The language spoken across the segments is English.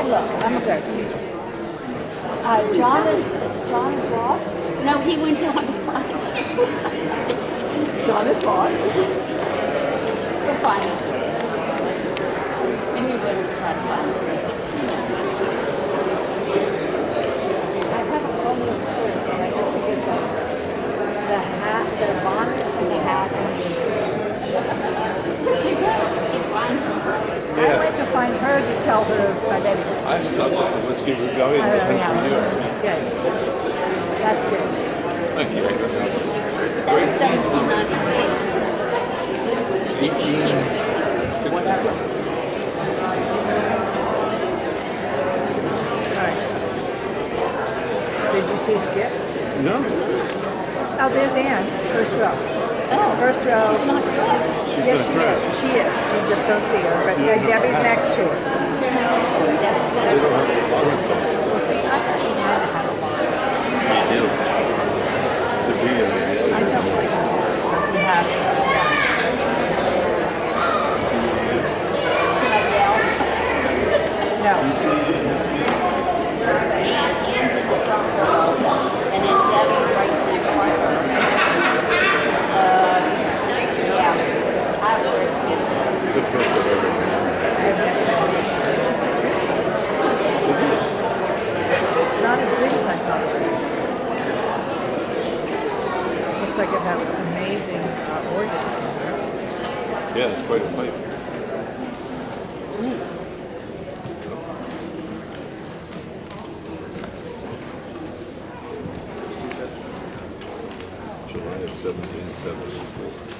Okay, look, I'm good. John is lost. No, he went down to find you. John is lost. We'll find him. And we will try to find him. I have a colonial spirit, but I have to get the hat, the bonnet, and the hat. I went to find her to tell her, but anyway. I've stopped at the Whiskey Rebellion for years. Good. That's good. Thank you. That was 1798. This was 1860. Whatever. All right. Did you see Skip? No. Oh, there's Ann. First row. Oh, First row. she's not dressed. Yes, she is. She is. You just don't see her. But Debbie's next to her. They don't have a bonnet on. Well, see, I thought you had to have a bonnet. They do. To be in I don't like that. You have to. No. And then Debbie's right next to her. Yeah. I was It's a first of everything. It's not as big as I thought. Looks like it has amazing organs in there. Yeah, it's quite a pipe. July of 1774.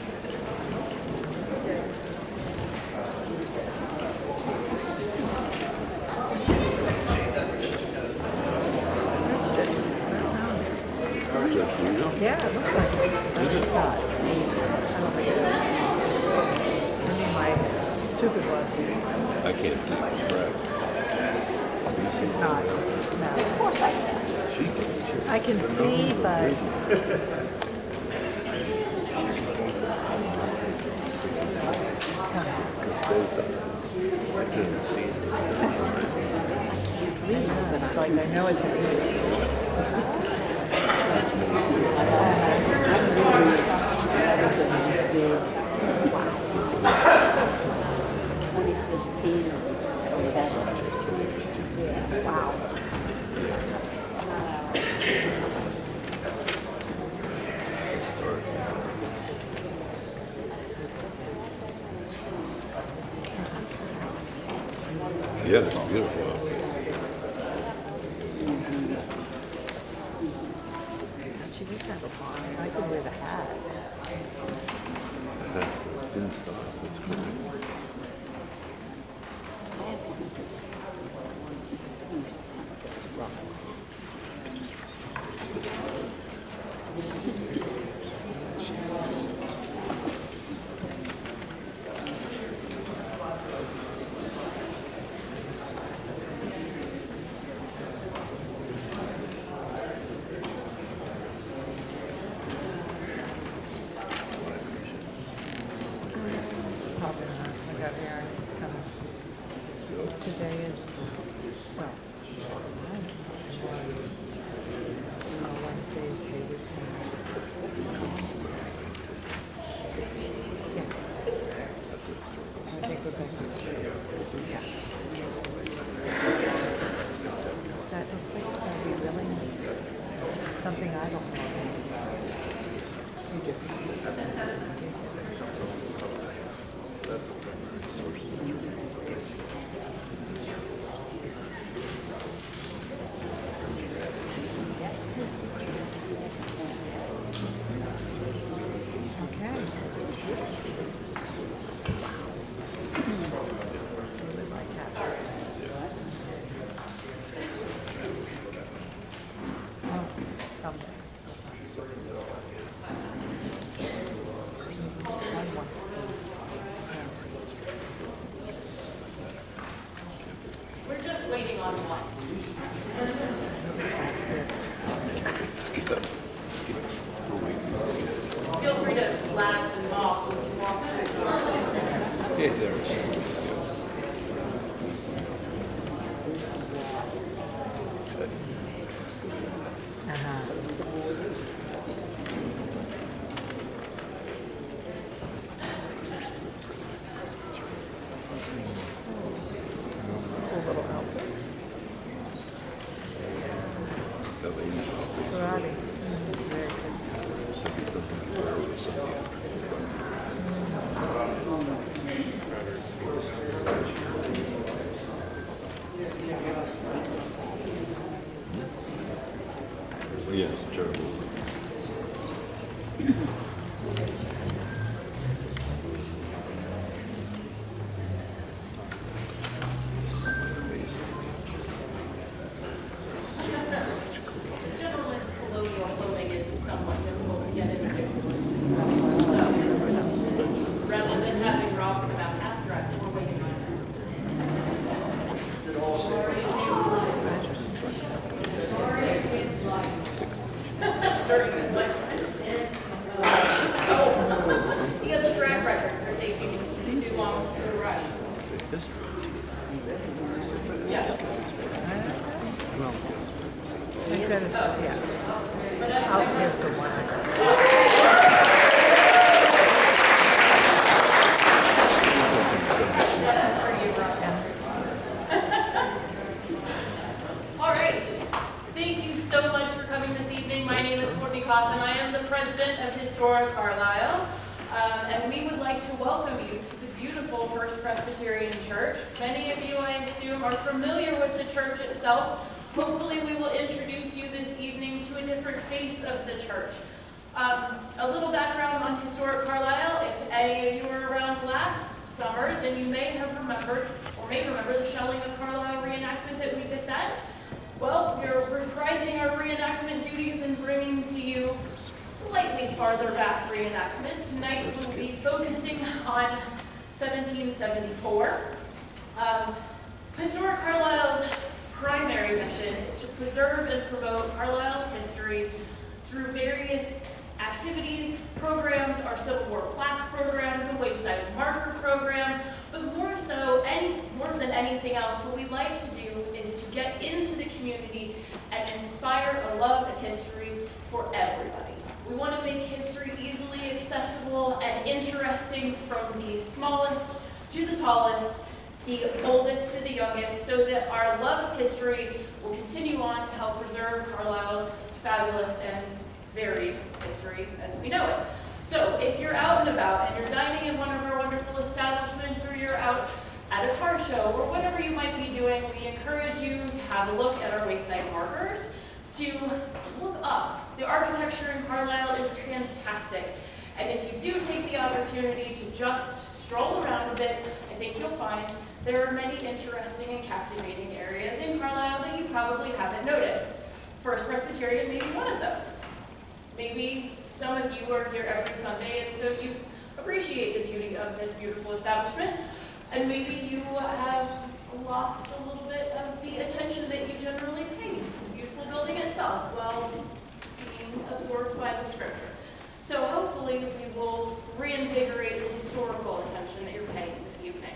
Yeah, it looks like it. But it's not. I don't think it is. I need my super glasses. I can't see the track. It's not. No. of course I can. She can. I can see, but I couldn't see it. but it's like I know it's an wow. Yeah, it's beautiful. She does have a bonnet. I could wear the hat. It's in style. It's cool. Today is, well, Wednesday's Davis. Yes. I think we're back. Yeah. That looks like it's going to be really nice. Something I don't know. You do. Feel free to laugh and mock when you walk through. Yeah, there it is. Yes. They could, yeah. Out here somewhere. All right. Thank you so much for coming this evening. My name is Courtney Coffin. I am the president of Historic Carlisle. And we would like to welcome you to the beautiful First Presbyterian Church. Many of you, I assume, are familiar with the church itself. Hopefully we will introduce you this evening to a different face of the church. A little background on Historic Carlisle. If any of you were around last summer, then you may have remembered, or may remember, the shelling of Carlisle reenactment that we did that. Well, we're reprising our reenactment duties and bringing to you slightly farther back reenactment. Tonight we'll be focusing on 1774. Historic Carlisle's primary mission is to preserve and promote Carlisle's history through various activities, programs, our Civil War plaque program, the Wayside Marker program, but more than anything else, what we like to do is to get into the community and inspire a love of history for everybody. We want to make history easily accessible and interesting from the smallest to the tallest, the oldest to the youngest, so that our love of history will continue on to help preserve Carlisle's fabulous and varied history as we know it. So if you're out and about and you're dining in one of our wonderful establishments, or you're out at a car show, or whatever you might be doing, we encourage you to have a look at our Wayside Markers, to look up. The architecture in Carlisle is fantastic. And if you do take the opportunity to just stroll around a bit, I think you'll find there are many interesting and captivating areas in Carlisle that you probably haven't noticed. First Presbyterian may be one of those. Maybe some of you are here every Sunday, and so you appreciate the beauty of this beautiful establishment. And maybe you have lost a little bit of the attention that you generally pay to the beautiful building itself while being absorbed by the scripture. So hopefully we will reinvigorate the historical attention that you're paying this evening.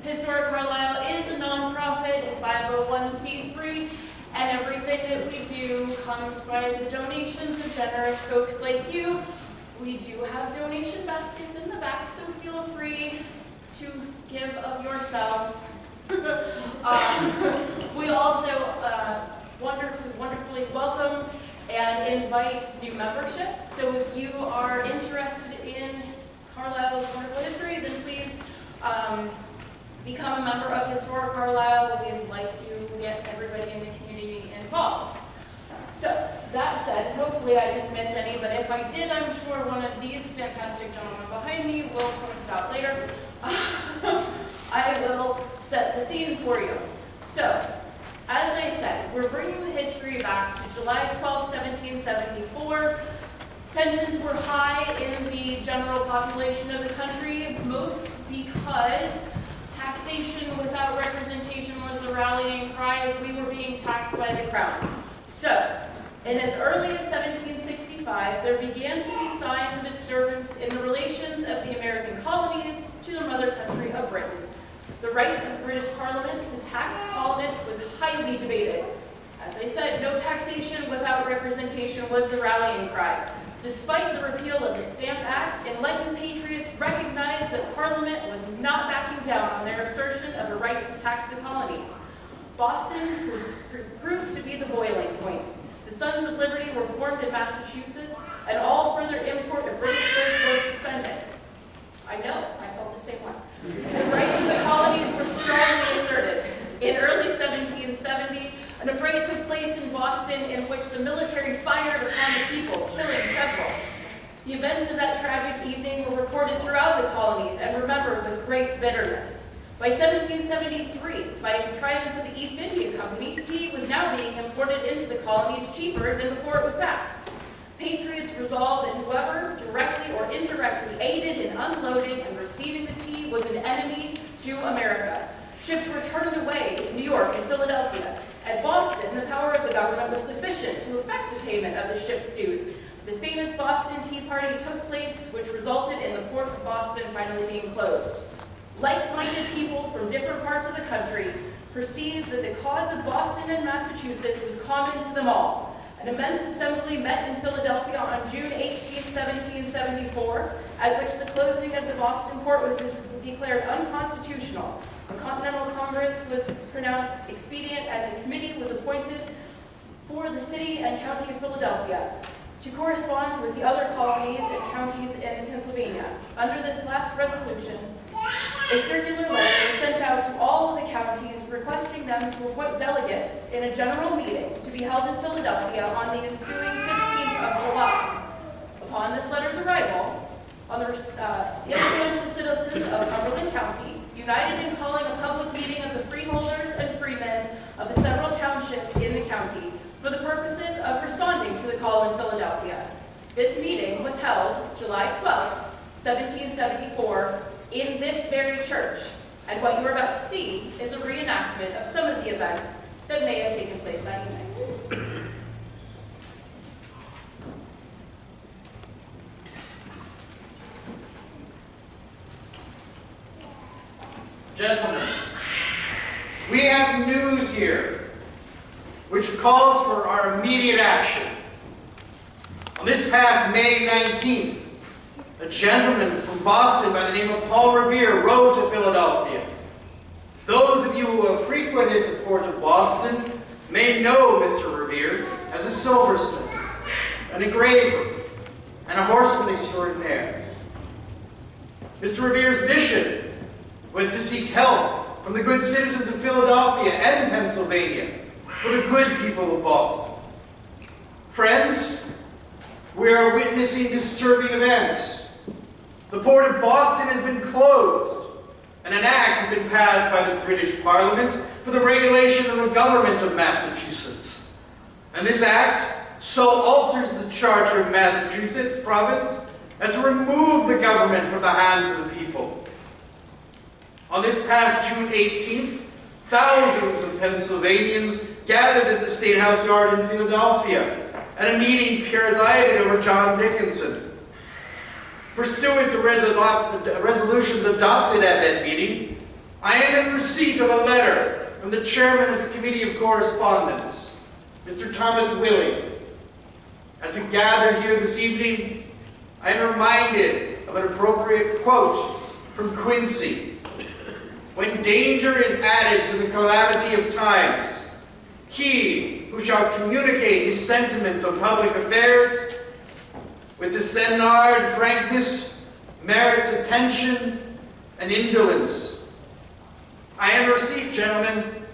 Historic Carlisle is a nonprofit and 501c3, and everything that we do comes by the donations of generous folks like you. We do have donation baskets in the back, so feel free to give of yourselves. We also wonderfully welcome and invite new membership. So if you are interested in Carlisle's wonderful history, then please become a member of Historic Carlisle. We'd like to get everybody in the community involved. So, that said, hopefully I didn't miss any, but if I did, I'm sure one of these fantastic gentlemen behind me will point it out later. I will set the scene for you. So, as I said, we're bringing the history back to July 12, 1774. Tensions were high in the general population of the country, most because taxation without representation was the rallying cry as we were being taxed by the crown. So, in as early as 1765, there began to be signs of disturbance in the relations of the American colonies to the mother country of Britain. The right of British Parliament to tax colonists was highly debated. As I said, no taxation without representation was the rallying cry. Despite the repeal of the Stamp Act, enlightened patriots recognized that Parliament was not backing down on their assertion of a right to tax the colonies. Boston was proved to be the boiling point. The Sons of Liberty were formed in Massachusetts, and all further import of British goods were suspended. I know, I felt the same way. The rights of the colonies were strongly asserted. In early 1770, an affray took place in Boston in which the military fired upon the people, killing several. The events of that tragic evening were reported throughout the colonies and remembered with great bitterness. By 1773, by a contrivance of the East India Company, tea was now being imported into the colonies cheaper than before it was taxed. Patriots resolved that whoever directly or indirectly aided in unloading and receiving the tea was an enemy to America. Ships were turned away in New York and Philadelphia. At Boston, the power of the government was sufficient to effect the payment of the ship's dues. The famous Boston Tea Party took place, which resulted in the port of Boston finally being closed. Like-minded people from different parts of the country perceived that the cause of Boston and Massachusetts was common to them all. An immense assembly met in Philadelphia on June 18, 1774, at which the closing of the Boston court was declared unconstitutional. A Continental Congress was pronounced expedient, and a committee was appointed for the city and county of Philadelphia to correspond with the other colonies and counties in Pennsylvania. Under this last resolution, a circular letter was sent out to all of the counties requesting them to appoint delegates in a general meeting to be held in Philadelphia on the ensuing 15th of July. Upon this letter's arrival, the influential citizens of Cumberland County united in calling a public meeting of the freeholders and freemen of the several townships in the county for the purposes of responding to the call in Philadelphia. This meeting was held July 12, 1774, in this very church, and what you are about to see is a reenactment of some of the events that may have taken place that evening. Gentlemen, we have news here which calls for our immediate action. On this past May 19th, a gentleman from Boston by the name of Paul Revere rode to Philadelphia. Those of you who have frequented the port of Boston may know Mr. Revere as a silversmith, an engraver, and a horseman extraordinaire. Mr. Revere's mission was to seek help from the good citizens of Philadelphia and Pennsylvania for the good people of Boston. Friends, we are witnessing disturbing events. The port of Boston has been closed, and an act has been passed by the British Parliament for the regulation of the government of Massachusetts. And this act so alters the charter of Massachusetts province as to remove the government from the hands of the people. On this past June 18th, thousands of Pennsylvanians gathered at the State House Yard in Philadelphia at a meeting presided over John Dickinson. Pursuant to resolutions adopted at that meeting, I am in receipt of a letter from the chairman of the Committee of Correspondence, Mr. Thomas Willing. As we gather here this evening, I am reminded of an appropriate quote from Quincy. When danger is added to the calamity of times, he who shall communicate his sentiments on public affairs with discerned frankness merits attention and indolence. I am in receipt, gentlemen,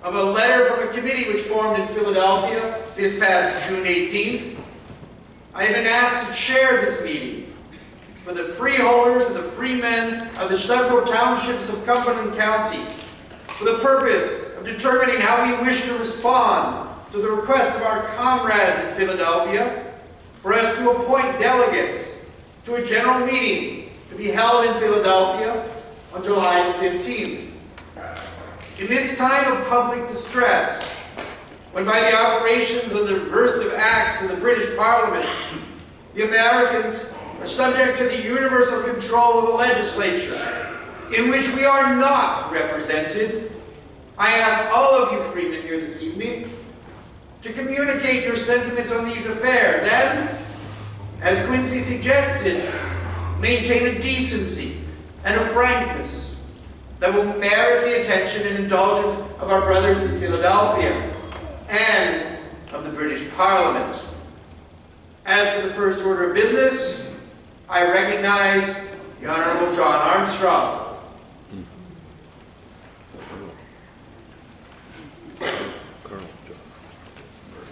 of a letter from a committee which formed in Philadelphia this past June 18th. I have been asked to chair this meeting for the freeholders and the freemen of the several townships of Cumberland County for the purpose of determining how we wish to respond to the request of our comrades in Philadelphia for us to appoint delegates to a general meeting to be held in Philadelphia on July 15th. In this time of public distress, when by the operations of the reversive acts of the British Parliament, the Americans are subject to the universal control of the legislature, in which we are not represented, I ask all of you freemen here this evening to communicate your sentiments on these affairs and, as Quincy suggested, maintain a decency and a frankness that will merit the attention and indulgence of our brothers in Philadelphia and of the British Parliament. As for the first order of business, I recognize the Honorable John Armstrong.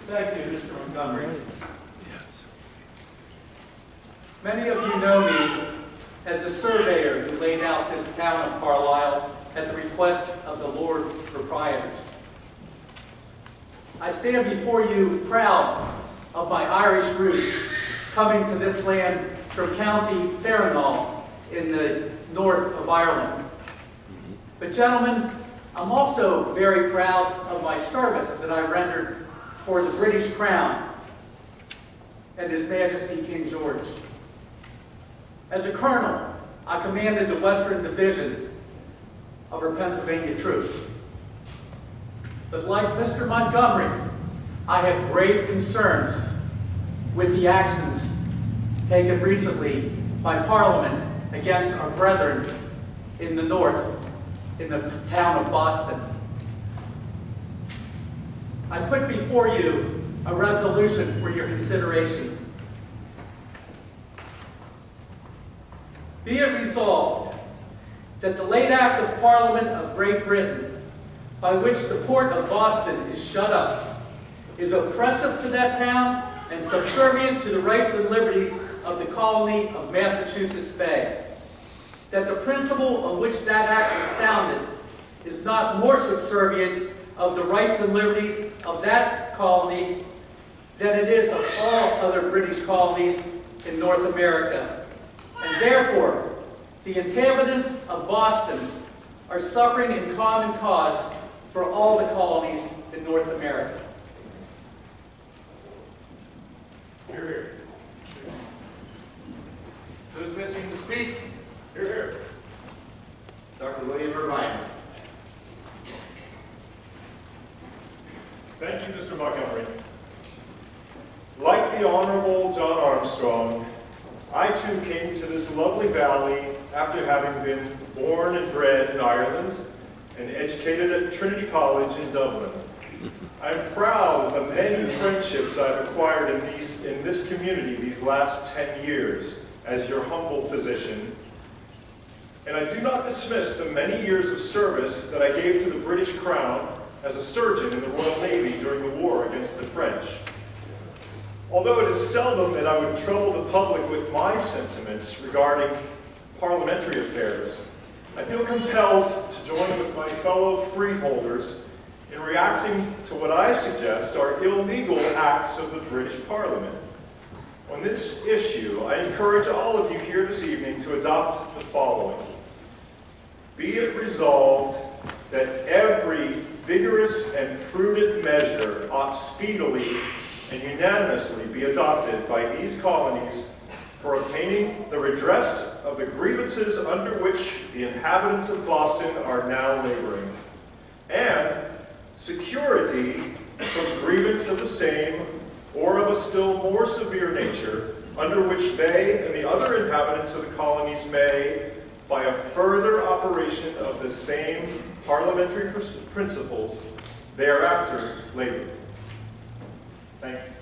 Thank you, Mr. Montgomery. Many of you know me as the surveyor who laid out this town of Carlisle at the request of the Lord Proprietors. I stand before you proud of my Irish roots, coming to this land from County Fermanagh in the north of Ireland. But gentlemen, I'm also very proud of my service that I rendered for the British Crown and His Majesty King George. As a colonel, I commanded the Western Division of our Pennsylvania troops. But like Mr. Montgomery, I have grave concerns with the actions taken recently by Parliament against our brethren in the north, in the town of Boston. I put before you a resolution for your consideration. Be it resolved that the late Act of Parliament of Great Britain, by which the port of Boston is shut up, is oppressive to that town and subservient to the rights and liberties of the colony of Massachusetts Bay. That the principle on which that act is founded is not more subservient of the rights and liberties of that colony than it is of all other British colonies in North America. And therefore, the inhabitants of Boston are suffering in common cause for all the colonies in North America. Hear, hear. Who's wishing to speak? Hear, hear. Dr. William Irvine. Thank you, Mr. Montgomery. Like the Honorable John Armstrong, I too came to this lovely valley after having been born and bred in Ireland and educated at Trinity College in Dublin. I'm proud of the many friendships I've acquired in this community these last 10 years as your humble physician. And I do not dismiss the many years of service that I gave to the British Crown as a surgeon in the Royal Navy during the war against the French. Although it is seldom that I would trouble the public with my sentiments regarding parliamentary affairs, I feel compelled to join with my fellow freeholders in reacting to what I suggest are illegal acts of the British Parliament. On this issue, I encourage all of you here this evening to adopt the following. Be it resolved that every vigorous and prudent measure ought speedily and unanimously be adopted by these colonies for obtaining the redress of the grievances under which the inhabitants of Boston are now laboring, and security from grievance of the same or of a still more severe nature, under which they and the other inhabitants of the colonies may, by a further operation of the same parliamentary principles, thereafter labor. Thank you.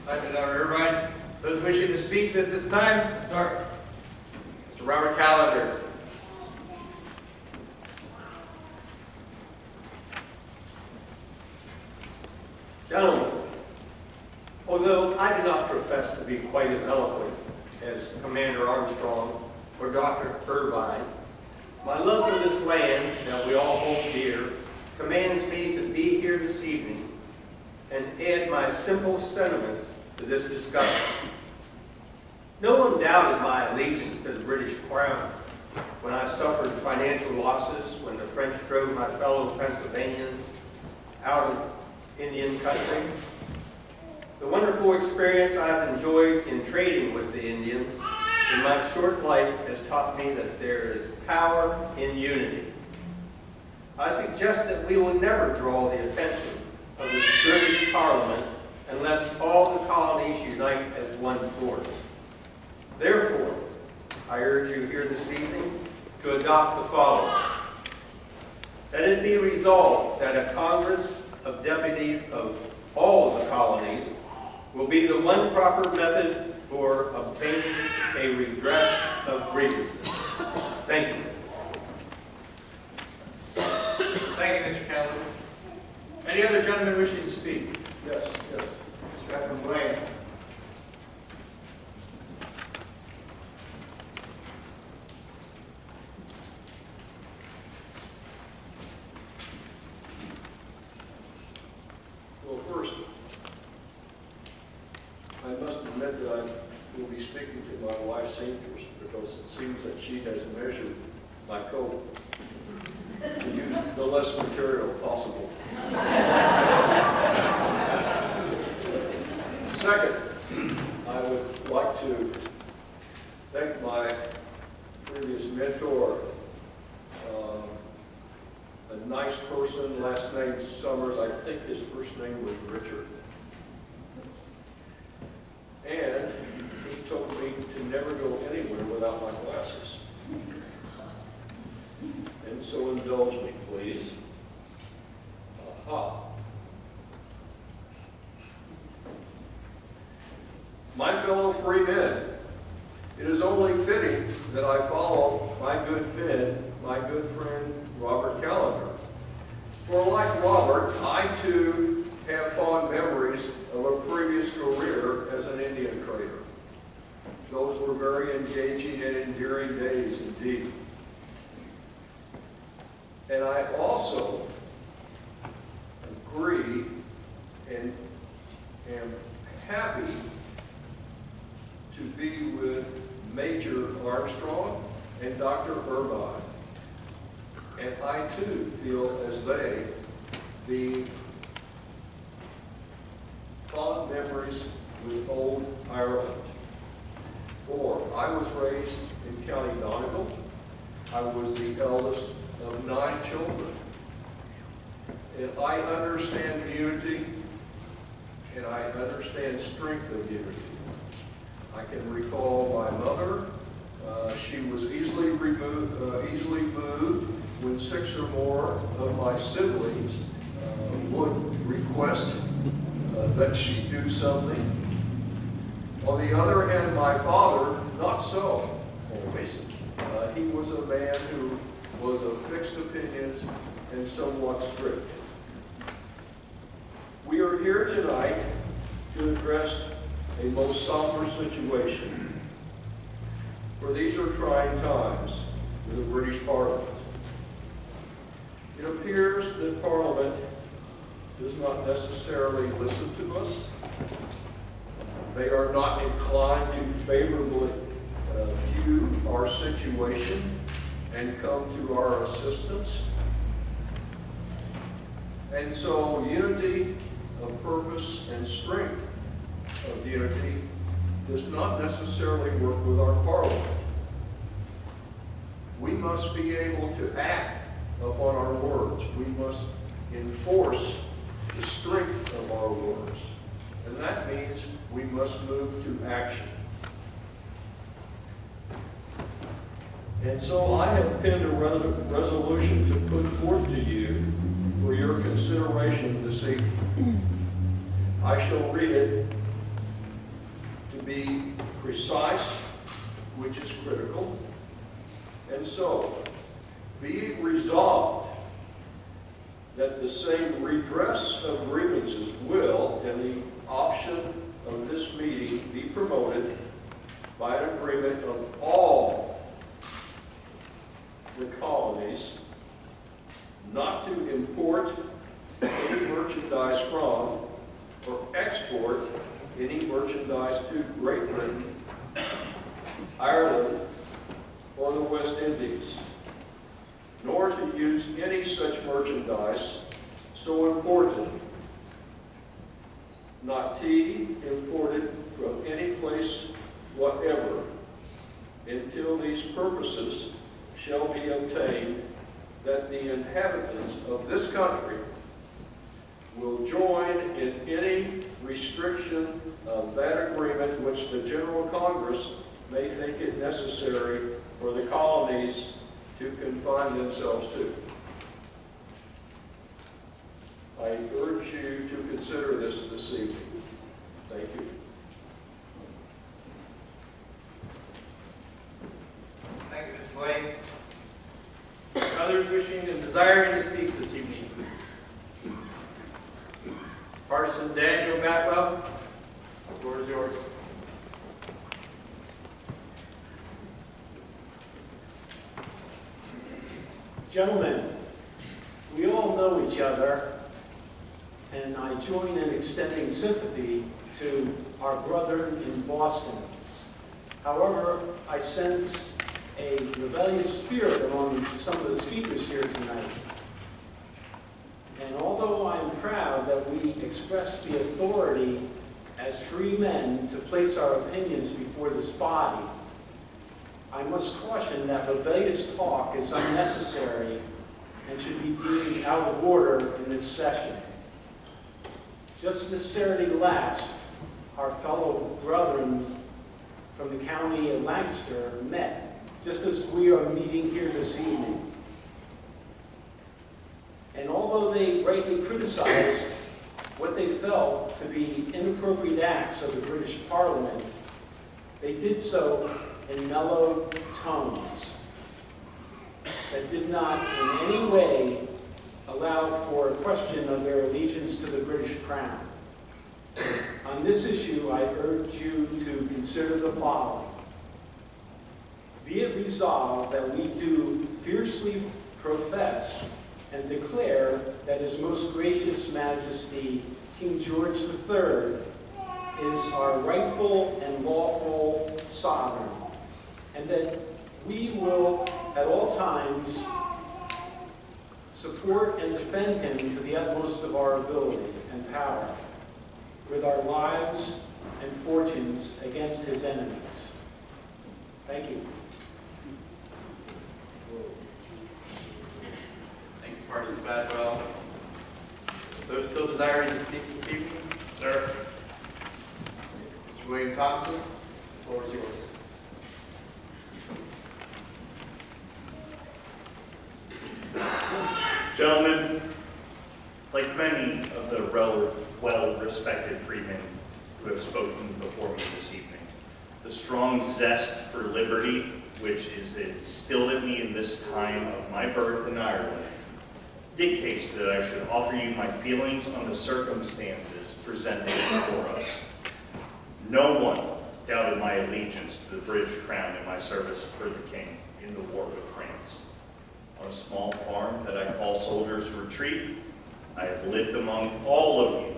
Thank you, Dr. Irvine. Those wishing to speak at this time? Sir. Mr. Robert Callender. Gentlemen, although I do not profess to be quite as eloquent as Commander Armstrong or Dr. Irvine, my love for this land that we all hold dear commands me to be here this evening and add my simple sentiments to this discussion. No one doubted my allegiance to the British Crown when I suffered financial losses when the French drove my fellow Pennsylvanians out of Indian country. The wonderful experience I've enjoyed in trading with the Indians in my short life has taught me that there is power in unity. I suggest that we will never draw the attention of the British Parliament unless all the colonies unite as one force. Therefore, I urge you here this evening to adopt the following. That it be resolved that a Congress of Deputies of all of the colonies will be the one proper method for obtaining a redress of grievances. Thank you. Thank you, Mr. Callender. Any other gentlemen wishing to speak? Yes. Mr. Edmund Blaine. Well, first, I must admit that I will be speaking to my wife seamstress because it seems that she has measured my coat to use the less material possible. Second, I would like to thank my previous mentor, nice person, last name Summers. I think his first name was Richard. And he told me to never go anywhere without my glasses. And so indulge me, please. Aha. My fellow free men, it is only fitting that I follow my good friend, Robert Callender. For like Robert, I too have fond memories of a previous career as an Indian trader. Those were very engaging and endearing days indeed. And I also agree and am happy to be with Major Armstrong and Dr. Irvine. And I too feel as they the fond memories with old Ireland. For I was raised in County Donegal. I was the eldest of 9 children. And I understand unity, and I understand strength of unity. I can recall my mother. She was easily moved when 6 or more of my siblings would request that she do something. On the other hand, my father, not so always. He was a man who was of fixed opinions and somewhat strict. We are here tonight to address a most somber situation. For these are trying times for the British Parliament. It appears that Parliament does not necessarily listen to us. They are not inclined to favorably view our situation and come to our assistance. And so unity of purpose and strength of unity does not necessarily work with our Parliament. We must be able to act upon our words. We must enforce the strength of our words. And that means we must move to action. And so I have penned a resolution to put forth to you for your consideration this evening. I shall read it to be precise, which is critical. And so, be it resolved that the same redress of grievances will, in the option of this meeting, be promoted by an agreement of all the colonies not to import any merchandise from or export any merchandise to Great Britain, Ireland, or the West Indies, nor to use any such merchandise so imported, not tea imported from any place whatever, until these purposes shall be obtained, that the inhabitants of this country will join in any restriction of that agreement which the General Congress may think it necessary for the colonies to confine themselves to. I urge you to consider this evening. Thank you. Thank you, Ms. Blake. Others wishing and desiring to speak this evening. Parson Daniel Batwell, the floor is yours. Gentlemen, we all know each other, and I join in extending sympathy to our brethren in Boston. However, I sense a rebellious spirit among some of the speakers here tonight. And although I am proud that we express the authority as free men to place our opinions before this body, I must caution that rebellious talk is unnecessary and should be deemed out of order in this session. Just this Saturday last, our fellow brethren from the county of Lancaster met, just as we are meeting here this evening. And although they rightly criticized what they felt to be inappropriate acts of the British Parliament, they did so in mellow tones that did not in any way allow for a question of their allegiance to the British Crown. On this issue, I urge you to consider the following. Be it resolved that we do fiercely profess and declare that His Most Gracious Majesty, King George III, is our rightful and lawful sovereign, and that we will at all times support and defend him to the utmost of our ability and power, with our lives and fortunes against his enemies. Thank you. Thank you, Martin Badwell. Those still desiring to speak this evening? Sir. Mr. William Thompson, the floor is yours. Gentlemen, like many of the well-respected freemen who have spoken before me this evening, the strong zest for liberty which is instilled in me in this time of my birth in Ireland dictates that I should offer you my feelings on the circumstances presented before us. No one doubted my allegiance to the British Crown in my service for the King in the war with France. On a small farm that I call Soldier's Retreat, I have lived among all of you,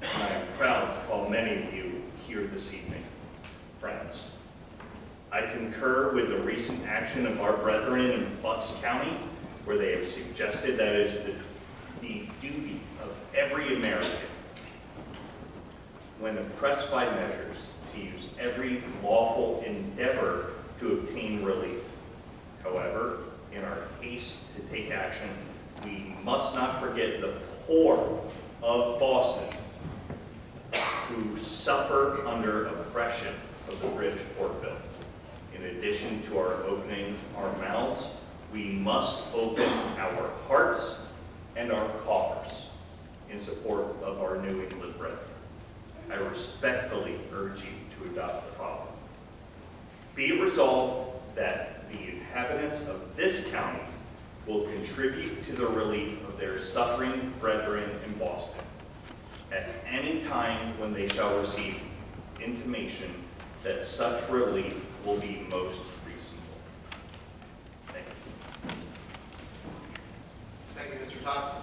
and I am proud to call many of you here this evening friends. I concur with the recent action of our brethren in Bucks County, where they have suggested that it is the duty of every American, when oppressed by measures, to use every lawful endeavor to obtain relief. However, in our haste to take action, we must not forget the poor of Boston who suffer under oppression of the British Port Bill. In addition to our opening our mouths, we must open our hearts and our coffers in support of our New England brethren. I respectfully urge you to adopt the following. Be it resolved that the inhabitants of this county will contribute to the relief of their suffering brethren in Boston at any time when they shall receive intimation that such relief will be most reasonable. Thank you. Thank you, Mr. Thompson.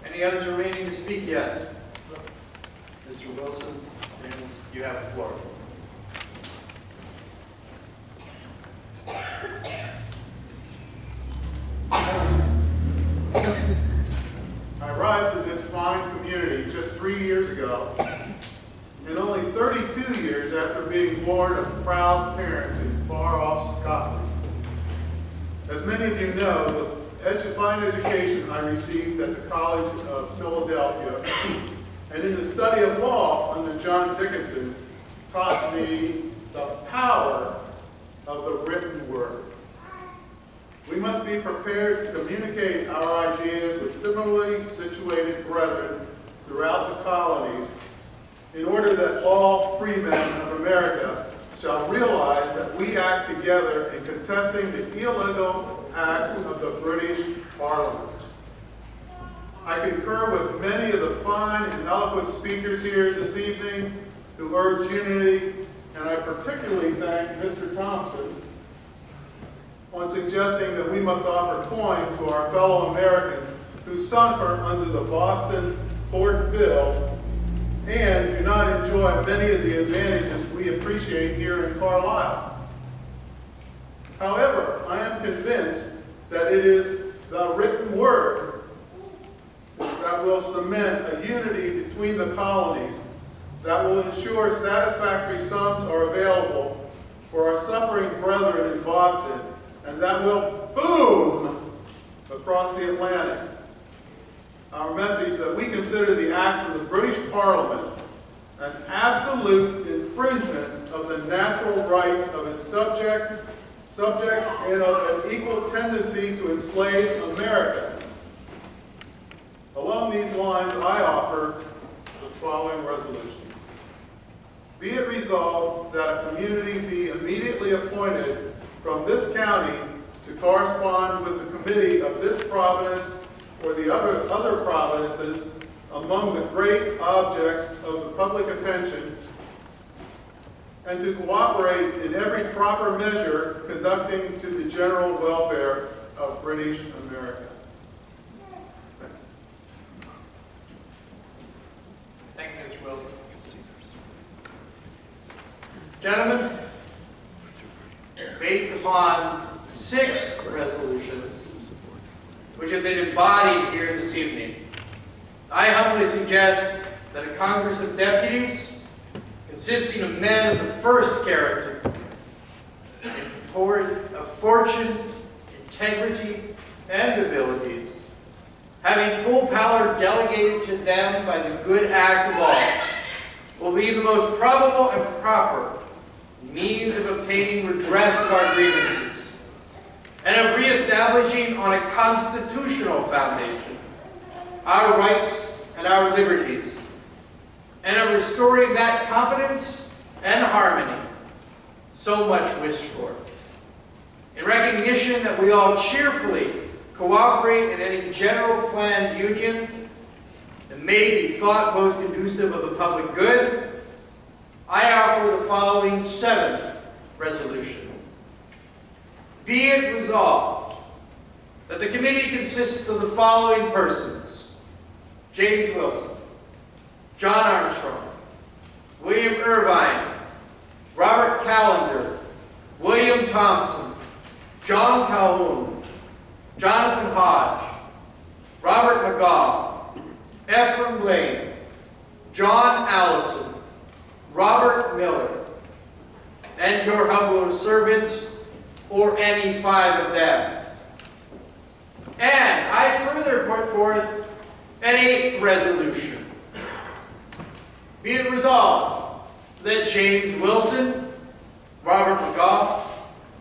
Any others remaining to speak yet? Mr. Wilson, you have the floor. I arrived in this fine community just 3 years ago, and only 32 years after being born of proud parents in far-off Scotland. As many of you know, the fine education I received at the College of Philadelphia and in the study of law under John Dickinson taught me the power of the written word. We must be prepared to communicate our ideas with similarly situated brethren throughout the colonies in order that all free men of America shall realize that we act together in contesting the illegal acts of the British Parliament. I concur with many of the fine and eloquent speakers here this evening who urge unity, and I particularly thank Mr. Thompson on suggesting that we must offer coin to our fellow Americans who suffer under the Boston Port Bill and do not enjoy many of the advantages we appreciate here in Carlisle. However, I am convinced that it is the written word that will cement a unity between the colonies, that will ensure satisfactory sums are available for our suffering brethren in Boston, and that will boom across the Atlantic. Our message that we consider the acts of the British Parliament an absolute infringement of the natural rights of its subjects and of an equal tendency to enslave America. Along these lines, I offer the following resolution. Be it resolved that a community be immediately appointed from this county to correspond with the committee of this province or the other provinces among the great objects of the public attention, and to cooperate in every proper measure conducting to the general welfare of British America. Thank you, Mr. Wilson. Gentlemen, based upon 6 resolutions which have been embodied here this evening, I humbly suggest that a Congress of Deputies consisting of men of the first character, of fortune, integrity, and abilities, having full power delegated to them by the good act of all, will be the most probable and proper means of obtaining redress of our grievances, and of reestablishing on a constitutional foundation our rights and our liberties, and of restoring that competence and harmony so much wished for. In recognition that we all cheerfully cooperate in any general planned union that may be thought most conducive of the public good, I offer the following 7th resolution. Be it resolved that the committee consists of the following persons: James Wilson, John Armstrong, William Irvine, Robert Callender, William Thompson, John Calhoun, Jonathan Hodge, Robert McGaugh, Ephraim Blaine, John Allison, Robert Miller, and your humble servants, or any 5 of them. And I further put forth an 8th resolution. Be it resolved that James Wilson, Robert McGaugh,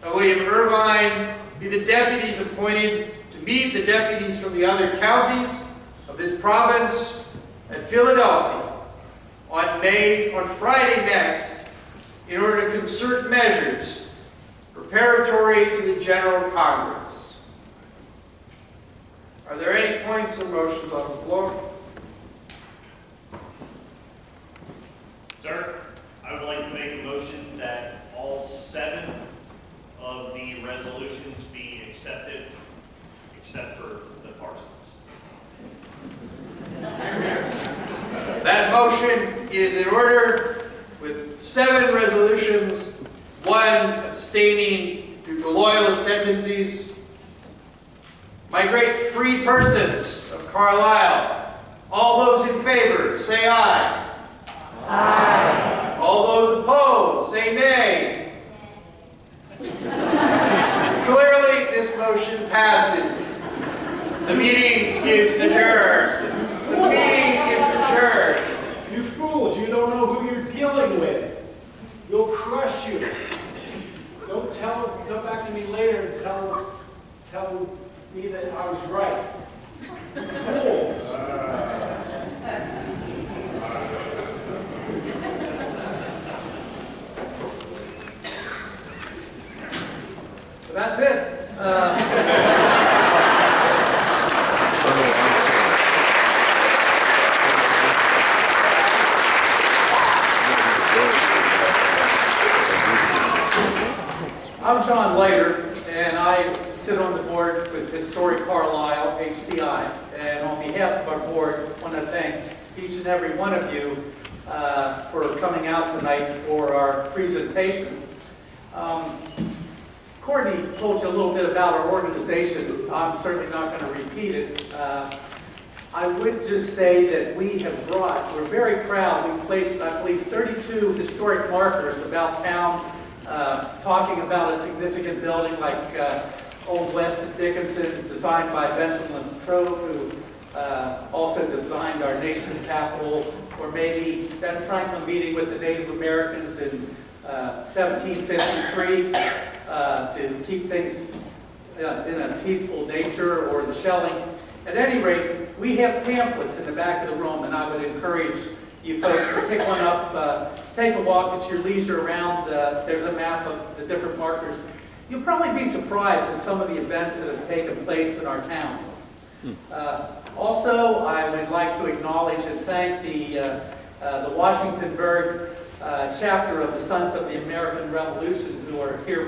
and William Irvine be the deputies appointed to meet the deputies from the other counties of this province at Philadelphia on Friday next, in order to concert measures preparatory to the General Congress. Are there any points or motions on the floor? Sir, I would like to make a motion that all 7 of the resolutions be accepted, except for the Parsons. That motion is in order with 7 resolutions, 1 abstaining due to loyalist tendencies. My great free persons of Carlisle, all those in favor, say aye. Aye. All those opposed, say nay. Clearly, this motion passes. The meeting is adjourned. The meeting is adjourned. You fools, you don't know who you're dealing with. You'll crush you. Don't come back to me later and tell me that I was right. Fools. So that's it. I'm John Leiter, and I sit on the board with Historic Carlisle, HCI. And on behalf of our board, I want to thank each and every one of you for coming out tonight for our presentation. Courtney told you a little bit about our organization. I'm certainly not going to repeat it. I would just say that we're very proud. We've placed, I believe, 32 historic markers about town, talking about a significant building like Old West at Dickinson, designed by Benjamin Latrobe, who also designed our nation's capital, or maybe Ben Franklin meeting with the Native Americans in 1753 to keep things in a peaceful nature, or the shelling. At any rate, we have pamphlets in the back of the room, and I would encourage you folks to pick one up, take a walk at your leisure around. There's a map of the different markers. You'll probably be surprised at some of the events that have taken place in our town. Also, I would like to acknowledge and thank the Washingtonburg chapter of the Sons of the American Revolution, who are here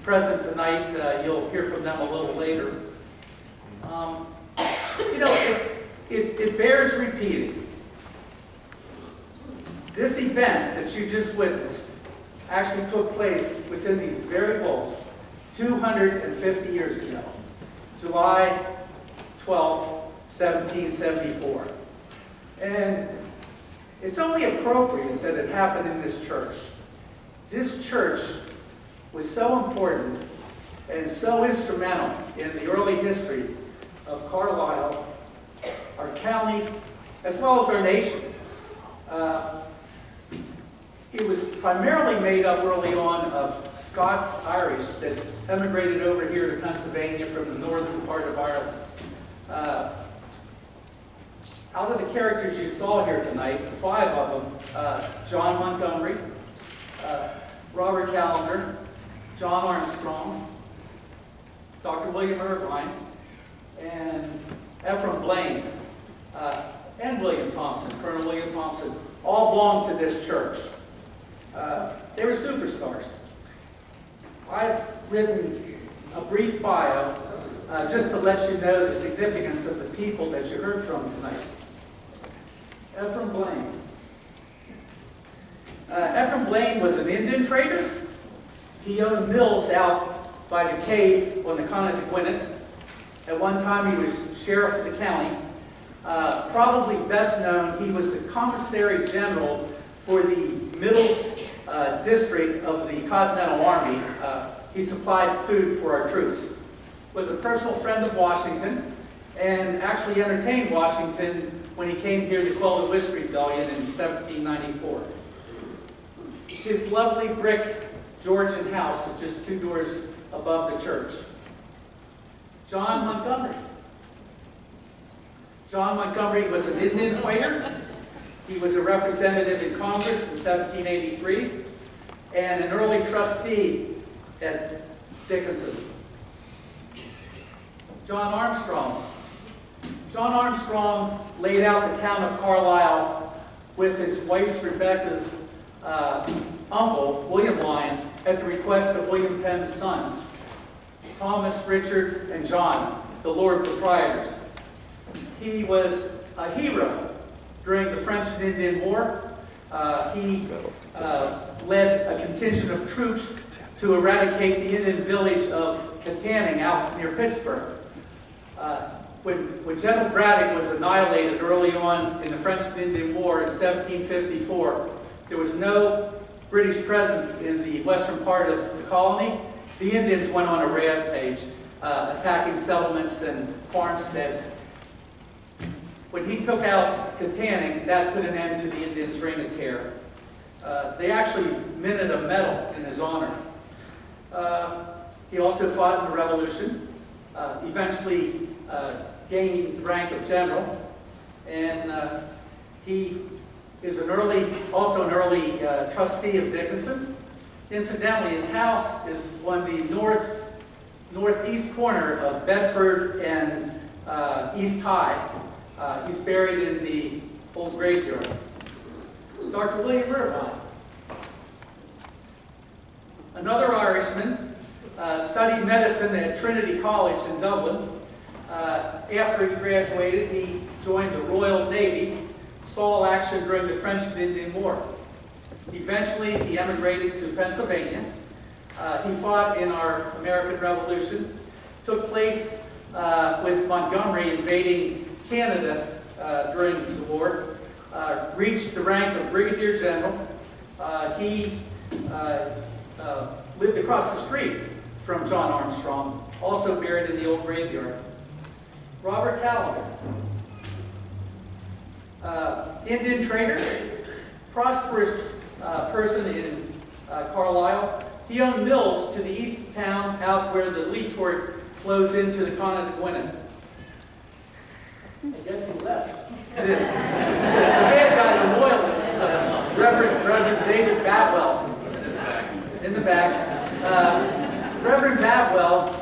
present tonight. You'll hear from them a little later. You know, it bears repeating. This event that you just witnessed actually took place within these very walls 250 years ago, July 12th, 1774. And it's only appropriate that it happened in this church. This church was so important and so instrumental in the early history of Carlisle, our county, as well as our nation. It was primarily made up early on of Scots-Irish that emigrated over here to Pennsylvania from the northern part of Ireland. Out of the characters you saw here tonight, 5 of them, John Montgomery, Robert Callender, John Armstrong, Dr. William Irvine, and Ephraim Blaine, and William Thompson, Colonel William Thompson, all belonged to this church. They were superstars. I've written a brief bio just to let you know the significance of the people that you heard from tonight. Ephraim Blaine. Ephraim Blaine was an Indian trader. He owned mills out by the cave on the Connequinnet. At one time he was sheriff of the county. Probably best known, he was the commissary general for the middle district of the Continental Army. He supplied food for our troops. Was a personal friend of Washington, and actually entertained Washington when he came here to quell the Whiskey Rebellion in 1794. His lovely brick Georgian house was just 2 doors above the church. John Montgomery. John Montgomery was an Indian fighter. He was a representative in Congress in 1783 and an early trustee at Dickinson. John Armstrong. John Armstrong laid out the town of Carlisle with his wife Rebecca's uncle, William Lyon, at the request of William Penn's sons, Thomas, Richard, and John, the Lord Proprietors. He was a hero during the French and Indian War. He led a contingent of troops to eradicate the Indian village of Katanning out near Pittsburgh. When General Braddock was annihilated early on in the French and Indian War in 1754, there was no British presence in the western part of the colony. The Indians went on a rampage, attacking settlements and farmsteads. When he took out Katanning, that put an end to the Indians' reign of terror. They actually minted a medal in his honor. He also fought in the Revolution, eventually gained the rank of general, and he is also an early trustee of Dickinson. Incidentally, his house is on the northeast corner of Bedford and East High. He's buried in the old graveyard. Dr. William Irvine, another Irishman, studied medicine at Trinity College in Dublin. After he graduated, he joined the Royal Navy, saw action during the French and Indian War. Eventually, he emigrated to Pennsylvania. He fought in our American Revolution, took place with Montgomery invading Canada during the war, reached the rank of Brigadier General. He lived across the street from John Armstrong, also buried in the old graveyard. Robert Callender, Indian trader, prosperous person in Carlisle. He owned mills to the east of town, out where the Lee Tort flows into the Connequen. I guess he left. The bad guy, the loyalist, Reverend David Babwell, in the back. Reverend Babwell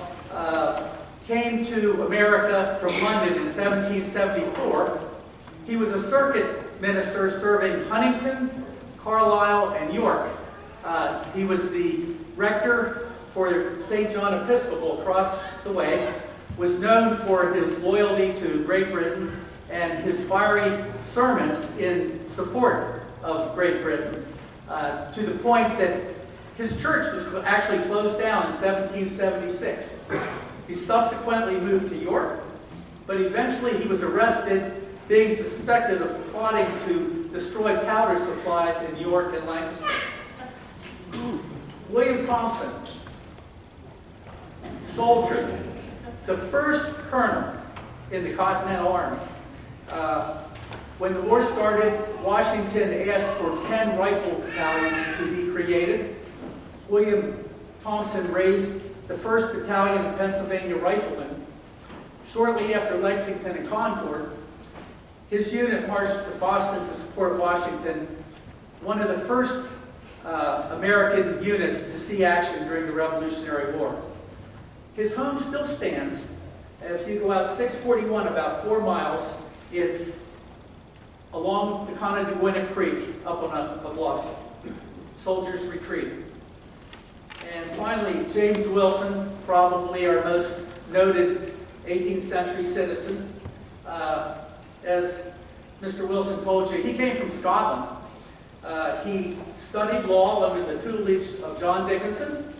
came to America from London in 1774. He was a circuit minister serving Huntington, Carlisle, and York. He was the rector for St. John Episcopal across the way, was known for his loyalty to Great Britain and his fiery sermons in support of Great Britain, to the point that his church was actually closed down in 1776. He subsequently moved to York, but eventually he was arrested, being suspected of plotting to destroy powder supplies in York and Lancaster. William Thompson, soldier, the first colonel in the Continental Army. When the war started, Washington asked for 10 rifle battalions to be created. William Thompson raised the 1st Battalion of Pennsylvania Riflemen. Shortly after Lexington and Concord, his unit marched to Boston to support Washington, one of the first American units to see action during the Revolutionary War. His home still stands. If you go out 641, about 4 miles, it's along the Connequen Creek, up on a bluff. Soldiers retreat. And finally, James Wilson, probably our most noted 18th century citizen. As Mr. Wilson told you, he came from Scotland. He studied law under the tutelage of John Dickinson,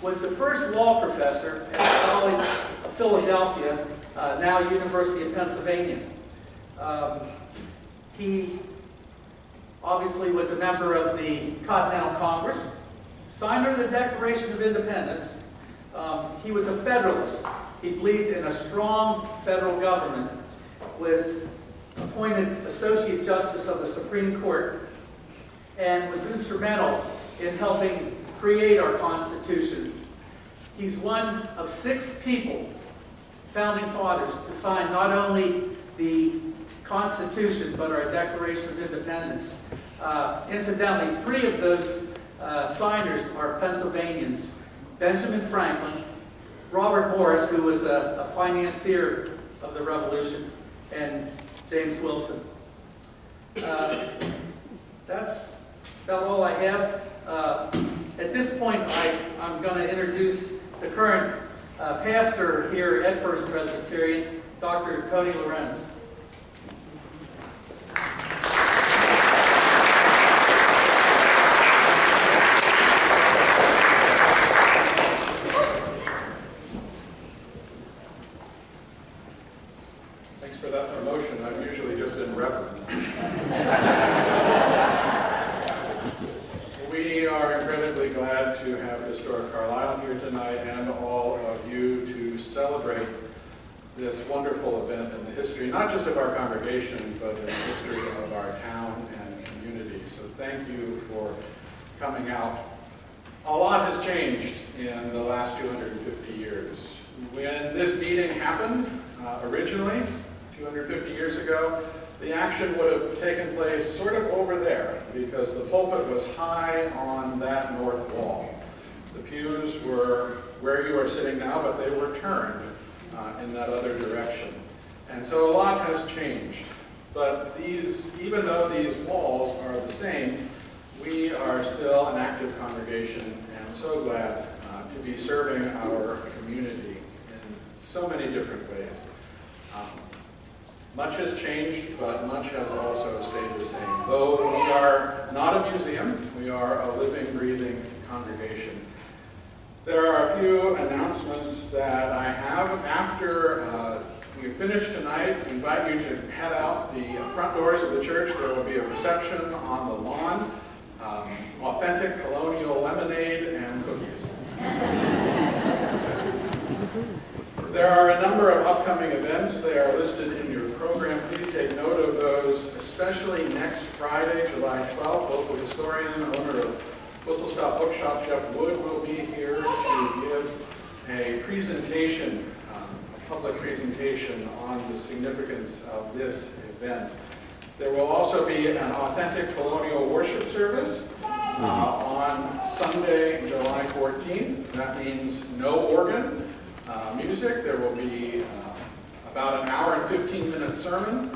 was the first law professor at the College of Philadelphia, now University of Pennsylvania. He obviously was a member of the Continental Congress, signer of the Declaration of Independence. He was a Federalist. He believed in a strong federal government, was appointed Associate Justice of the Supreme Court, and was instrumental in helping create our Constitution. He's one of 6 people, founding fathers, to sign not only the Constitution, but our Declaration of Independence. Incidentally, 3 of those signers are Pennsylvanians: Benjamin Franklin, Robert Morris, who was a financier of the Revolution, and James Wilson. That's about all I have. At this point, I'm going to introduce the current pastor here at First Presbyterian, Dr. Tony Lorenz. Thanks for that promotion. I've usually just been reverend. We are incredibly glad to have Historic Carlisle here tonight and all of you to celebrate this wonderful event in the history, not just of our congregation, but in the history of our town and community. So thank you for coming out. A lot has changed in the last 250 years. When this meeting happened, originally, 250 years ago, the action would have taken place sort of over there, because the pulpit was high on that north wall. The pews were where you are sitting now, but they were turned in that other direction. And so a lot has changed. But even though these walls are the same, we are still an active congregation, and so glad to be serving our community in so many different ways. Much has changed, but much has also stayed the same. Though we are not a museum, we are a living, breathing congregation. There are a few announcements that I have. After we finish tonight, we invite you to head out the front doors of the church. There will be a reception on the lawn, authentic colonial lemonade and cookies. There are a number of upcoming events. They are listed in your program. Please take note of those, especially next Friday, July 12th. Local historian, owner of Whistle Stop Bookshop, Jeff Wood, will be here to give a presentation, a public presentation on the significance of this event. There will also be an authentic colonial worship service on Sunday, July 14th. That means no organ music. There will be about an hour and 15-minute sermon.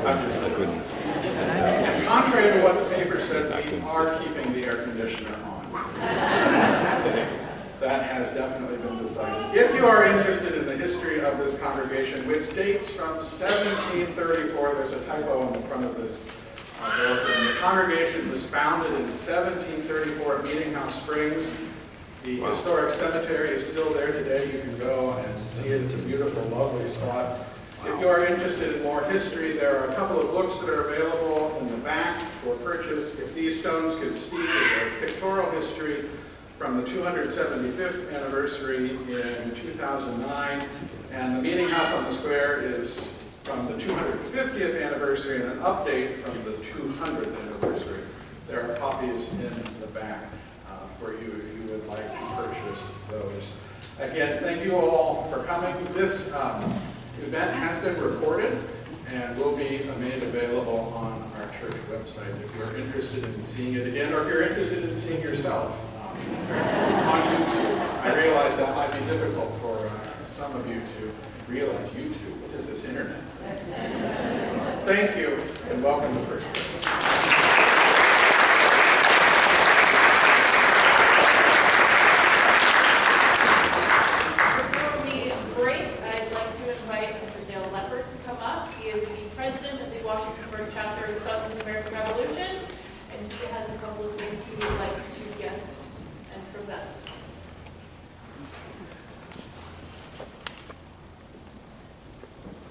I'm just kidding. Contrary to what the paper said, we are keeping the air conditioner on. That has definitely been decided. If you are interested in the history of this congregation, which dates from 1734, there's a typo on the front of this bulletin. The congregation was founded in 1734 at Meetinghouse Springs. The historic cemetery is still there today. You can go and see it. It's a beautiful, lovely spot. If you are interested in more history, there are a couple of books that are available in the back for purchase. If These Stones Could Speak is a pictorial history from the 275th anniversary in 2009, and the Meeting House on the Square is from the 250th anniversary and an update from the 200th anniversary. There are copies in the back for you if you would like to purchase those. Again, thank you all for coming. This event has been recorded and will be made available on our church website if you're interested in seeing it again, or if you're interested in seeing yourself on YouTube. I realize that might be difficult for some of you to realize YouTube. What is this internet? Thank you, and welcome to First Presbyterian. Chapter of the Sons of the American Revolution, and he has a couple of things he would like to get and present.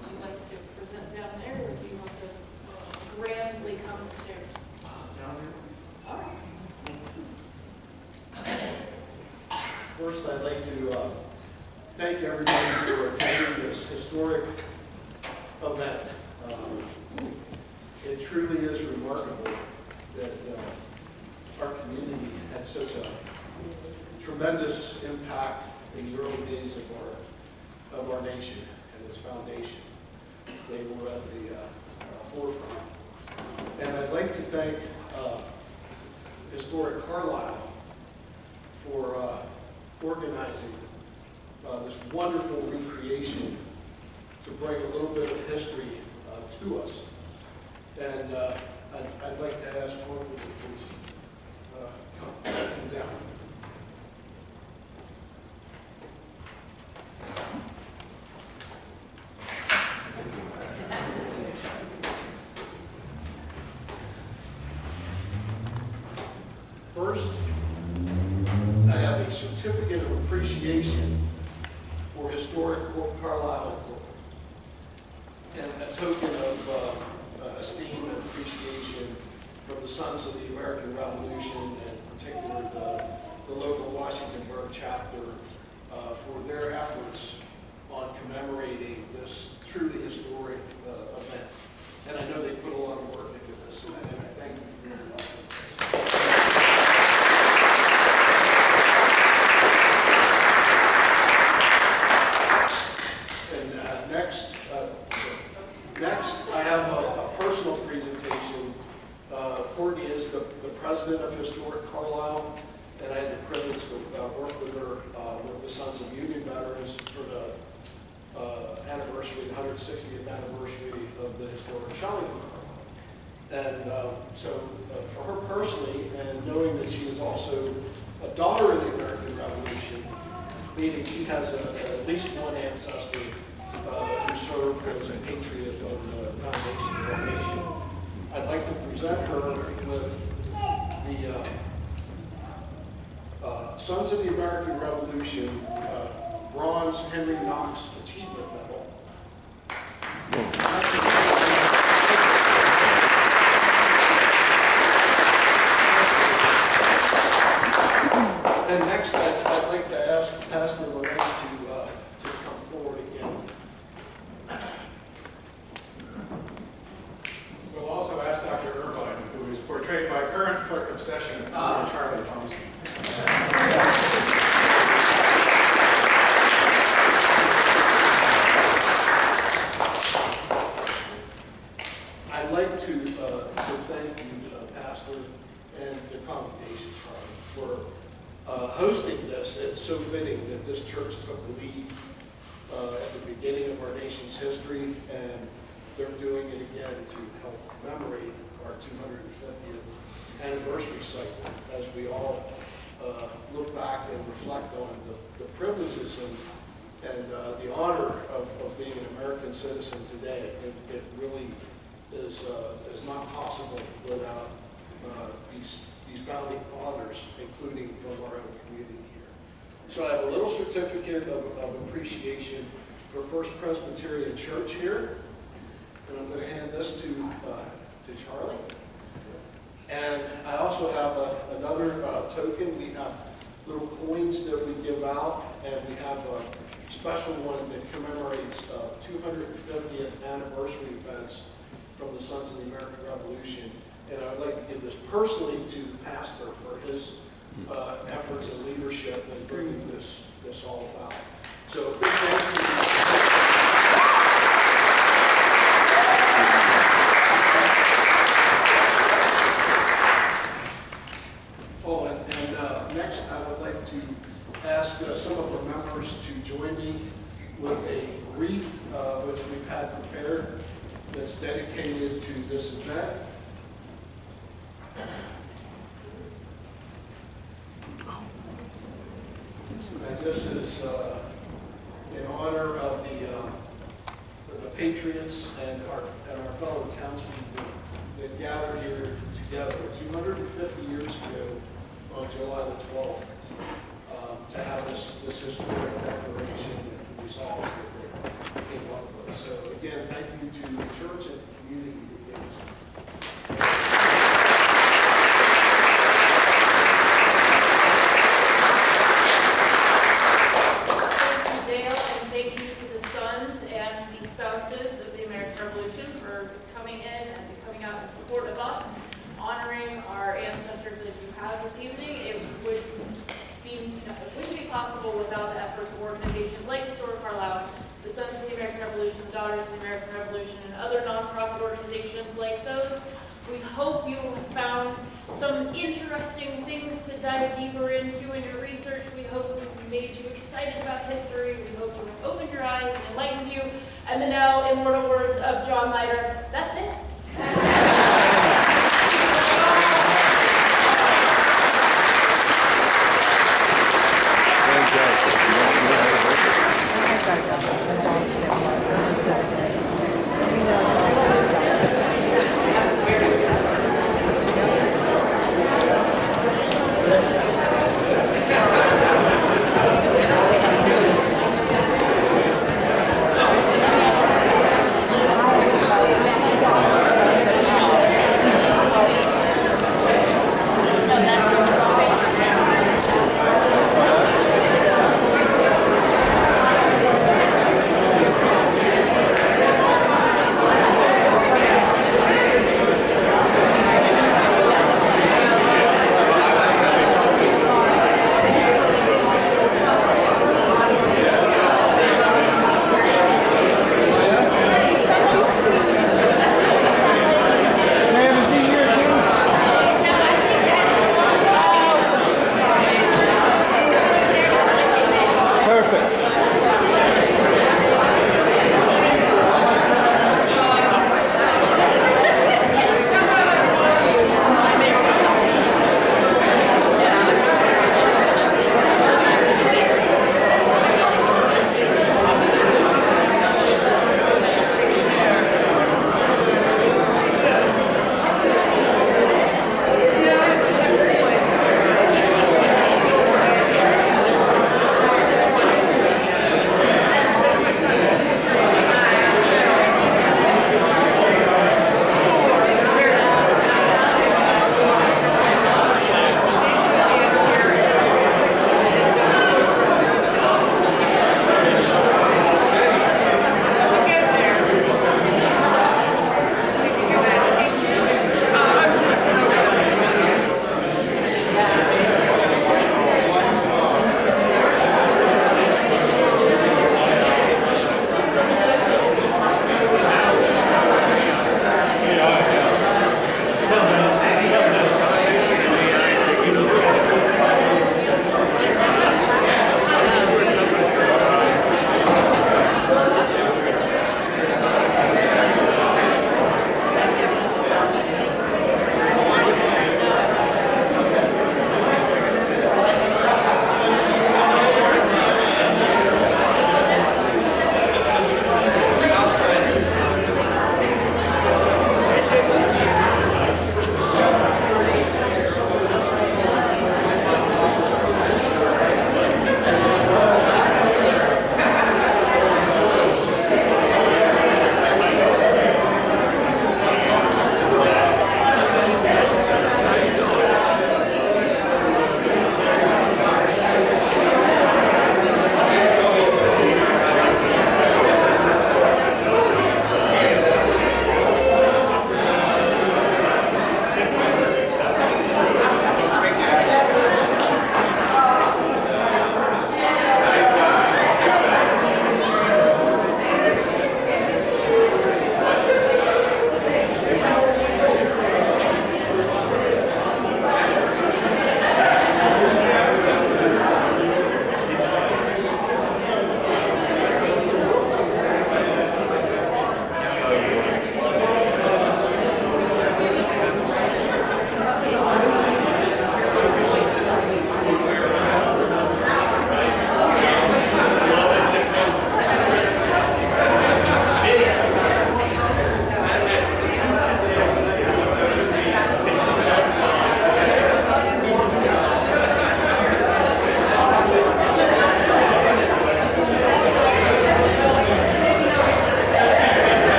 Would you like to present down there, or do you want to grandly come upstairs? Down here. All right. First, I'd like to thank everybody for attending this historic event. It truly is remarkable that our community had such a tremendous impact in the early days of our nation and its foundation. They were at the forefront. And I'd like to thank Historic Carlisle for organizing this wonderful recreation to bring a little bit of history to us. And I'd like to ask Mark to please come down. First, I have a certificate of appreciation for Historic Carlisle and a token of esteem and appreciation from the Sons of the American Revolution, and in particular the local Washingtonburg chapter, for their efforts on commemorating this truly historic event. And I know they put a lot of work into this, and I thank you very much. Next, I have a personal presentation. Courtney is the president of Historic Carlisle, and I had the privilege to work with her with the Sons of Union Veterans for the anniversary, the 160th anniversary of the historic shelling of Carlisle. And so for her personally, and knowing that she is also a daughter of the American Revolution, meaning she has at least one ancestor who served as a patriot of the foundation of our nation. I'd like to present her with the Sons of the American Revolution Bronze Henry Knox Achievement Medal. And next, I'd like like to ask Pastor Lorenz to come forward again. We'll also ask Dr. Irvine, who is portrayed by current clerk of session, Charlie Thompson. I'd like to thank you, Pastor, and the congregation, Charlie, for hosting this. It's so fitting that this church took the lead at the beginning of our nation's history, and they're doing it again to help commemorate our 250th anniversary cycle as we all look back and reflect on the privileges and the honor of being an American citizen today. It really is not possible without these founding fathers, including from our own community here. So I have a little certificate of appreciation for First Presbyterian Church here, and I'm going to hand this to Charlie. And I also have another token. We have little coins that we give out, and we have a special one that commemorates 250th anniversary events from the Sons of the American Revolution. And I would like to give this personally to the pastor for his efforts and leadership in bringing this all about. So, big thank you. Oh, and next I would like to ask some of our members to join me with a wreath which we've had prepared that's dedicated to this event. And this is in honor of the patriots and our fellow townspeople that gathered here together 250 years ago on July the 12th to have this historic declaration and resolves that they came up with. So again, thank you to the church and the community that gave us. Without the efforts of organizations like Historic Carlisle, the Sons of the American Revolution, the Daughters of the American Revolution, and other nonprofit organizations like those. We hope you have found some interesting things to dive deeper into in your research. We hope we've made you excited about history. We hope we've opened your eyes and enlightened you. And the now immortal words of John Leiter, that's it.